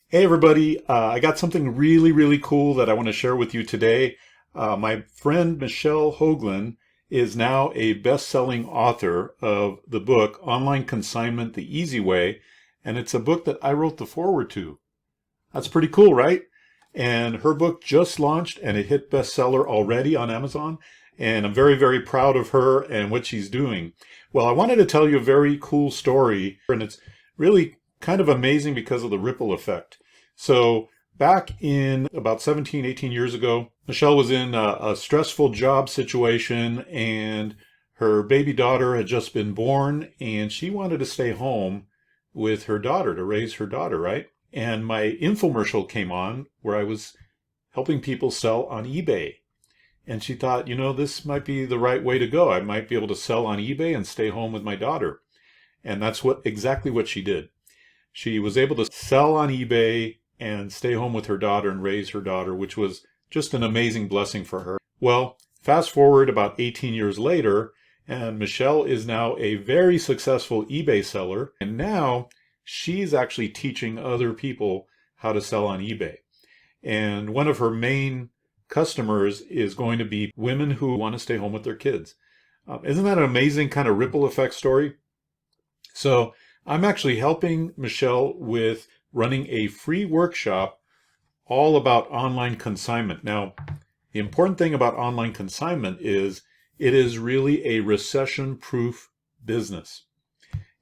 Hey everybody, I got something really cool that I want to share with you today. My friend Michelle Hougland is now a best-selling author of the book Online Consignment the Easy Way, and it's a book that I wrote the foreword to. That's pretty cool, right? And her book just launched and it hit bestseller already on Amazon, and I'm very proud of her and what she's doing. Well, I wanted to tell you a very cool story, and it's really kind of amazing because of the ripple effect. So back in about 17, 18 years ago, Michelle was in a stressful job situation and her baby daughter had just been born and she wanted to stay home with her daughter to raise her daughter, right? And my infomercial came on where I was helping people sell on eBay. And she thought, this might be the right way to go. I might be able to sell on eBay and stay home with my daughter. And that's exactly what she did. She was able to sell on eBay and stay home with her daughter and raise her daughter, which was just an amazing blessing for her. Well, fast forward about 18 years later, and Michelle is now a very successful eBay seller. And now she's actually teaching other people how to sell on eBay. And one of her main customers is going to be women who want to stay home with their kids. Isn't that an amazing kind of ripple effect story? So I'm actually helping Michelle with running a free workshop all about online consignment. Now, the important thing about online consignment is it is really a recession-proof business.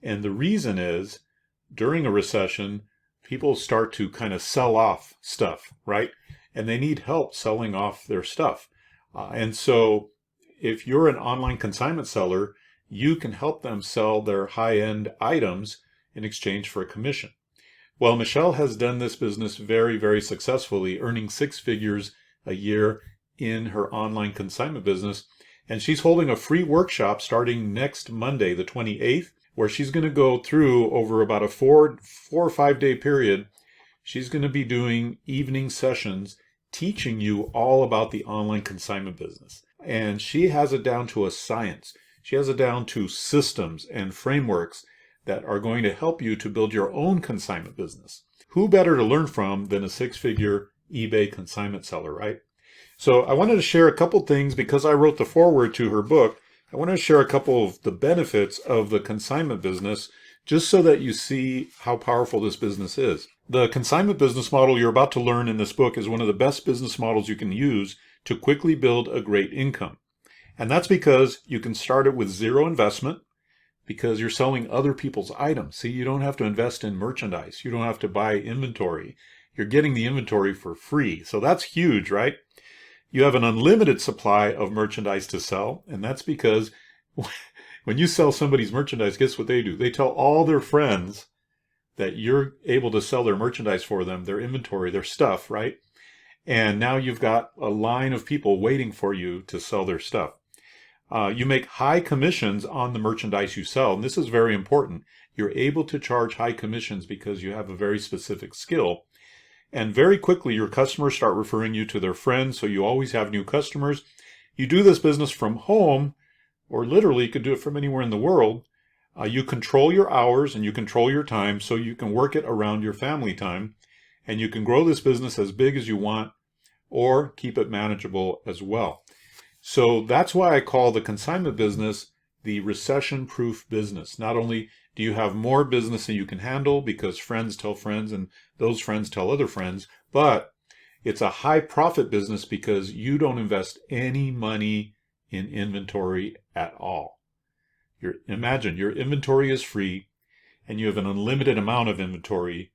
And the reason is during a recession, people start to kind of sell off stuff, right? And they need help selling off their stuff. And so if you're an online consignment seller, you can help them sell their high-end items in exchange for a commission. Well, Michelle has done this business very successfully, earning six figures a year in her online consignment business. And she's holding a free workshop starting next Monday, the 28th, where she's going to go through over about a four or 5 day period. She's going to be doing evening sessions teaching you all about the online consignment business. And she has it down to a science. She has it down to systems and frameworks that are going to help you to build your own consignment business. Who better to learn from than a six-figure eBay consignment seller, right? So I wanted to share a couple things because I wrote the foreword to her book. I want to share a couple of the benefits of the consignment business just so that you see how powerful this business is. The consignment business model you're about to learn in this book is one of the best business models you can use to quickly build a great income. And that's because you can start it with zero investment because you're selling other people's items. See, you don't have to invest in merchandise. You don't have to buy inventory. You're getting the inventory for free. So that's huge, right? You have an unlimited supply of merchandise to sell, and that's because when you sell somebody's merchandise, guess what they do? They tell all their friends that you're able to sell their merchandise for them, their inventory, their stuff, right? And now you've got a line of people waiting for you to sell their stuff. You make high commissions on the merchandise you sell, and this is very important. You're able to charge high commissions because you have a very specific skill. And very quickly, your customers start referring you to their friends, so you always have new customers. You do this business from home, or literally you could do it from anywhere in the world. You control your hours and you control your time so you can work it around your family time. And you can grow this business as big as you want or keep it manageable as well. So that's why I call the consignment business the recession-proof business. Not only do you have more business than you can handle because friends tell friends and those friends tell other friends, but it's a high profit business because you don't invest any money in inventory at all. Imagine your inventory is free and you have an unlimited amount of inventory,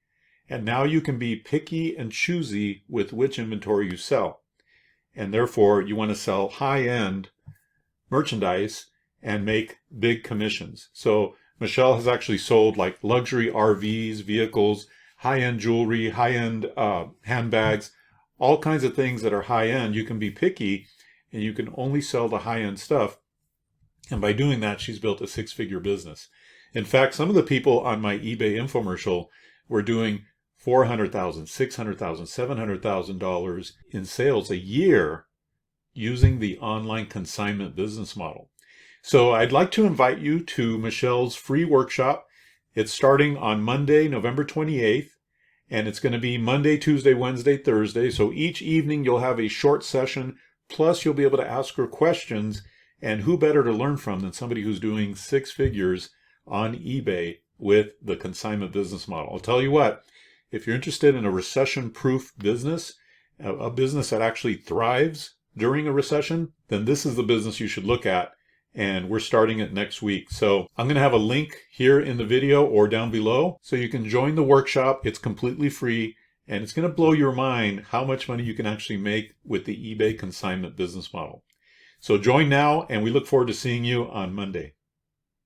and now you can be picky and choosy with which inventory you sell. And therefore, you want to sell high-end merchandise and make big commissions. So Michelle has actually sold like luxury RVs, vehicles, high-end jewelry, high-end handbags, all kinds of things that are high-end. You can be picky and you can only sell the high-end stuff. And by doing that, she's built a six-figure business. In fact, some of the people on my eBay infomercial were doing $400,000, $600,000, $700,000 in sales a year using the online consignment business model. So I'd like to invite you to Michelle's free workshop. It's starting on Monday, November 28th, And it's going to be Monday, Tuesday, Wednesday, Thursday. So each evening you'll have a short session. Plus you'll be able to ask her questions. And who better to learn from than somebody who's doing 6 figures on eBay with the consignment business model. I'll tell you what, if you're interested in a recession-proof business, a business that actually thrives during a recession, then this is the business you should look at. And we're starting it next week. So I'm going to have a link here in the video or down below so you can join the workshop. It's completely free, and it's going to blow your mind how much money you can actually make with the eBay consignment business model. So join now, and we look forward to seeing you on Monday.